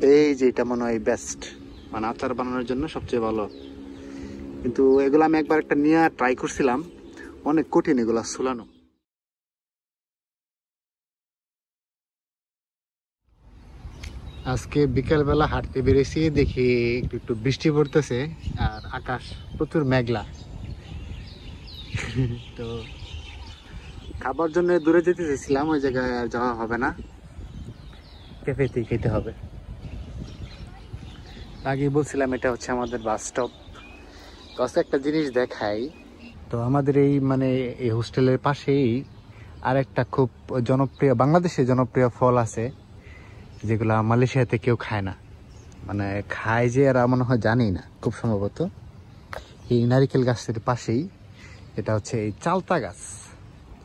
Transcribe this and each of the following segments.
এই যে এটা মনে হয় বেস্ট, মানে আচার বানানোর জন্য সবচেয়ে ভালো। কিন্তু এগুলো আমি একবার একটা নিয়ে ট্রাই করছিলাম, অনেক কঠিন এগুলো ছুলানো। আজকে বিকালবেলা হাঁটতে বেরিয়েছি, দেখি একটু একটু বৃষ্টি পড়তেছে আর আকাশ প্রচুর মেঘলা। তো খাবার জন্য দূরে যেতে চেয়েছিলাম, ওই জায়গায় আর যাওয়া হবে না, ক্যাফেতেই খেতে হবে। আগে বলছিলাম এটা হচ্ছে আমাদের বাস স্টপ। তো আজকে একটা জিনিস দেখাই, তো আমাদের এই মানে এই হোস্টেলের পাশেই আরেকটা খুব জনপ্রিয়, বাংলাদেশে জনপ্রিয় ফল আছে যেগুলা মালয়েশিয়াতে কেউ খায় না, মানে খায় যে এরা মনে হয় জানি না খুব সম্ভবত। এই নারিকেল গাছের পাশেই এটা হচ্ছে এই চালতা গাছ।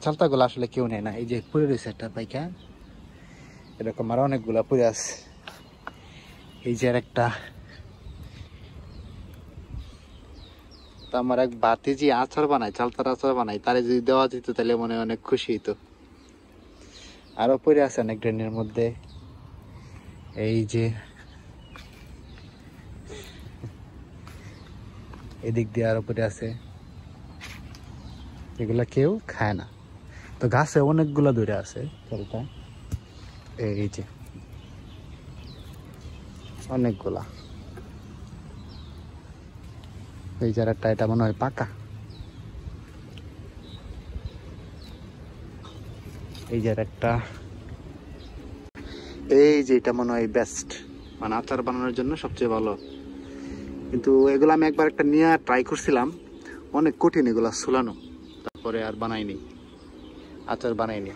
চালতাগুলো আসলে কেউ নেয় না, এই যে পড়ে রয়েছে একটা পাইকা, এরকম আরো অনেকগুলা পড়ে আছে। এই যে একটা, তো আমার এক বাতি যে আচার বানায়, চালতার আচার বানায়, তারে যদি দেওয়া যেত তাহলে মনে হয় অনেক খুশি হইতো। আরো পড়ে আছে অনেক ড্রেনের মধ্যে। এই যে এদিক দিয়ে আরো পড়ে আছে, এগুলা কেউ খায় না। তো গাছে অনেকগুলা ধরে আছে চালতা, এই যে অনেকগুলা। এই যে একটা, এটা মনে হয় পাকা। এই যে একটা, এই যে এটা মনে হয় বেস্ট, মানে আচার বানানোর জন্য সবচেয়ে ভালো। কিন্তু এগুলো আমি একবার একটা নিয়ে ট্রাই করছিলাম, অনেক কঠিন এগুলা ছুলানো, তারপরে আর বানাইনি, আচার বানাইনি।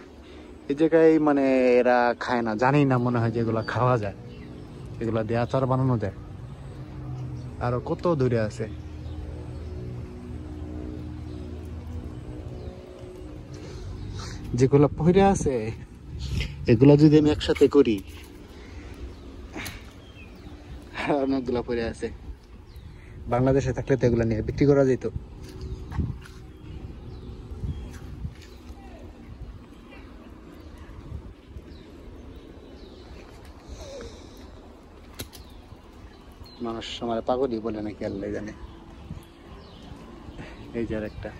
এই জায়গায় মানে এরা খায় না, জানি না, মনে হয় যে এগুলা খাওয়া যায়, এগুলা দিয়ে আচার বানানো যায়। আরো কত দূরে আছে, যেগুলো পড়ে আছে এগুলা যদি আমি একসাথে করি, অনেকগুলা পড়ে আছে। বাংলাদেশে থাকলে তো এগুলো নিয়ে বিক্রি করা যেত। মানুষ আমার পাগলই বলে নাকি আল্লাহ জানে। এই যে একটা,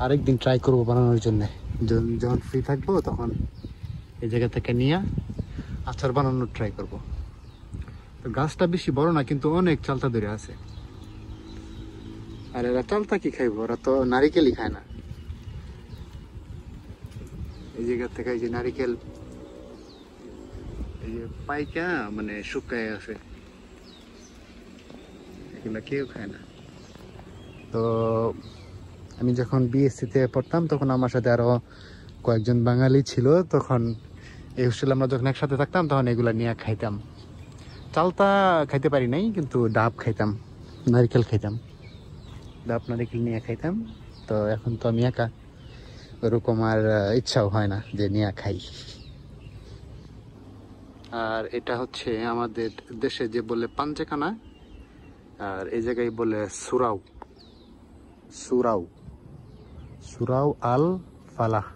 আরেকদিন ট্রাই করবো বানানোর জন্য, যখন ফ্রি থাকবো তখন এই জায়গা থেকে নিয়ে আচার বানানোর ট্রাই করব। তো গাছটা বেশি বড় না, কিন্তু অনেক চালতা ধরে আছে। আর এরা চালতা কি খাইবো, ওরা তো নারিকেলই খায় না। এই জায়গা থেকে এই যে নারিকেল, এই যে পাইকা মানে শুকায় আছে, এগুলা কেউ খায় না। তো আমি যখন বিএসসিতে পড়তাম তখন আমার সাথে আরো কয়েকজন বাঙালি ছিল, তখন এই হোস্টেলে আমরা যখন একসাথে থাকতাম তখন এগুলা নিয়ে খাইতাম। চালতা খাইতে পারি নাই, কিন্তু ডাব খাইতাম, নারিকেল খাইতাম, ডাব নারিকেল নিয়ে খাইতাম। তো এখন তো আমি একা, ওরকম আর ইচ্ছাও হয় না যে নিয়ে খাই। আর এটা হচ্ছে আমাদের দেশে যে বলে পাঞ্চেখানা, আর এই জায়গায় বলে সুরাও, সুরাও, সুরাও আল ফালাহ,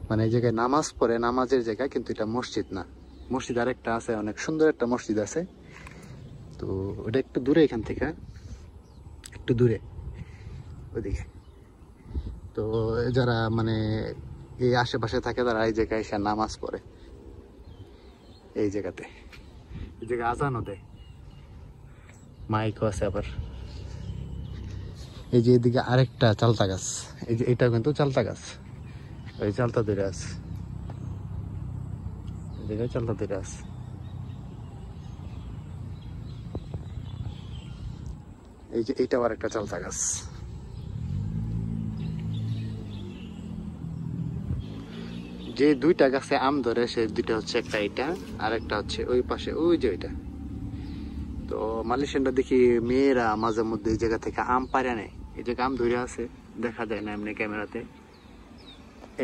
মানে এই জায়গায় নামাজ পড়ে, নামাজের জায়গা, কিন্তু এটা মসজিদ না। মসজিদ আরেকটা আছে, অনেক সুন্দর একটা মসজিদ আছে। তো ওটা একটু দূরে, এখান থেকে একটু দূরে ওইদিকে। তো যারা মানে এই আশেপাশে থাকে তারা এই জায়গায় এসে নামাজ পড়ে, এই জায়গাতে। এই জায়গায় আজানও দেয়, মাইকও আছে আবার। এই যে এদিকে আরেকটা চালতা গাছ, এই যে এটা কিন্তু চালতা গাছ, ওই চালতা ধরে আছে, এই জায়গায় চালতা ধরে আছে। এই যে এইটাও আরেকটা চালতা গাছ। যে দুইটা গাছে আম ধরে, সে দুইটা হচ্ছে, একটা এটা আর একটা হচ্ছে ওই পাশে, ওই যে ওইটা। তো মালয়েশিয়ানরা দেখি মেয়েরা মাঝে মধ্যে এই জায়গা থেকে আম পারে নেয়, এই জায়গায় আম ধরে আছে, দেখা যায় না এমনি ক্যামেরাতে।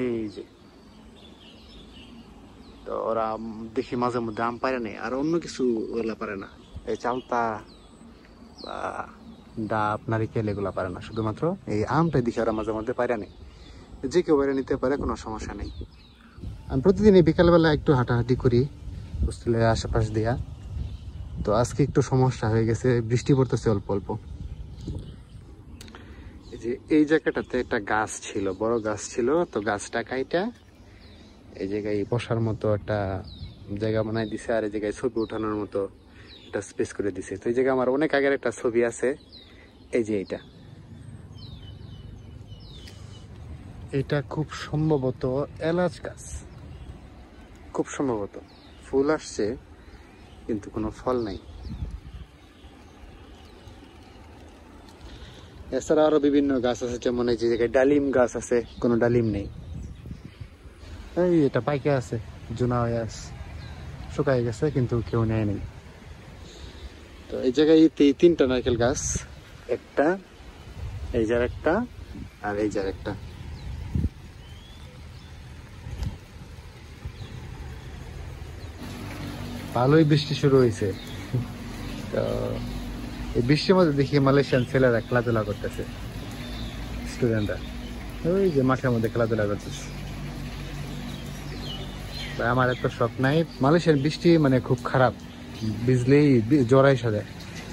এই যে, তো ওরা দেখি মাঝে মধ্যে আম পারে নেয়, আর অন্য কিছু ওগুলা পারে না। এই চালতা বা ডাব নারিকেল এগুলা পারে না, শুধুমাত্র এই আমটা দেখি ওরা মাঝে মধ্যে পারে নেয়। যে কেউ পারে নিতে পারে, কোনো সমস্যা নেই। আমি প্রতিদিনই বিকালবেলা একটু হাঁটাহাঁটি করি হোস্টেলের আশেপাশ দিয়া। তো আজকে একটু সমস্যা হয়ে গেছে, বৃষ্টি পড়তেছে অল্প অল্প। এই যে এই জায়গাটাতে একটা গাছ ছিল, বড় গাছ ছিল, তো গাছটা কাইটা এই জায়গায় বসার মতো একটা জায়গা বানাই দিছে, আর এই জায়গায় ছবি উঠানোর মতো একটা স্পেস করে দিছে। তো এই জায়গায় আমার অনেক আগের একটা ছবি আছে, এই যে এটা খুব সম্ভবত এলাচ গাছ, খুব সম্ভবত। ফুল আসছে কিন্তু কোনো ফল নাই। এছাড়া আরো বিভিন্ন গাছ আছে, যেমন এই যে জায়গায় ডালিম গাছ আছে, কোনো ডালিম নেই। এই এটা পাইকে আছে, জুনা হয়ে আছে, শুকাই গেছে কিন্তু কেউ নেয় নেই। তো এই জায়গায় তিনটা নারকেল গাছ, একটা, এই যার একটা, আর এই যার একটা। ভালোই বৃষ্টি শুরু হয়েছে। তো এই বৃষ্টির মধ্যে দেখি মালয়েশিয়ান ছেলেরা খেলাধুলা করতেছে, স্টুডেন্টরা ওই যে মাঠের মধ্যে খেলাধুলা করতেছে। আমার এত শখ নাই। মালয়েশিয়ার বৃষ্টি মানে খুব খারাপ, ভিজলেই জ্বর এসে যায়।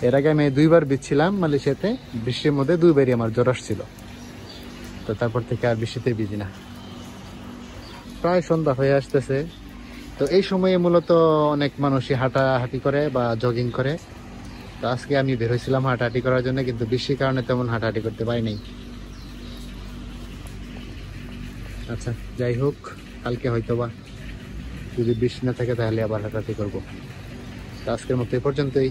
এর আগে আমি 2বার ভিজছিলাম মালয়েশিয়াতে, বৃষ্টির মধ্যে 2বারই আমার জ্বর আসছিল। তো তারপর থেকে আর বৃষ্টিতে ভিজি না। প্রায় সন্ধ্যা হয়ে আসতেছে, তো এই সময়ে মূলত অনেক মানুষই হাঁটাহাঁটি করে বা জগিং করে। তো আজকে আমি বের হয়েছিলাম হাঁটাহাঁটি করার জন্য, কিন্তু বৃষ্টির কারণে তেমন হাঁটাহাঁটি করতে পারিনি। আচ্ছা যাই হোক, কালকে হয়তোবা যদি বৃষ্টি না থাকে তাহলে আবার হাঁটাহাঁটি করবো। তো আজকের মতো এই পর্যন্তই।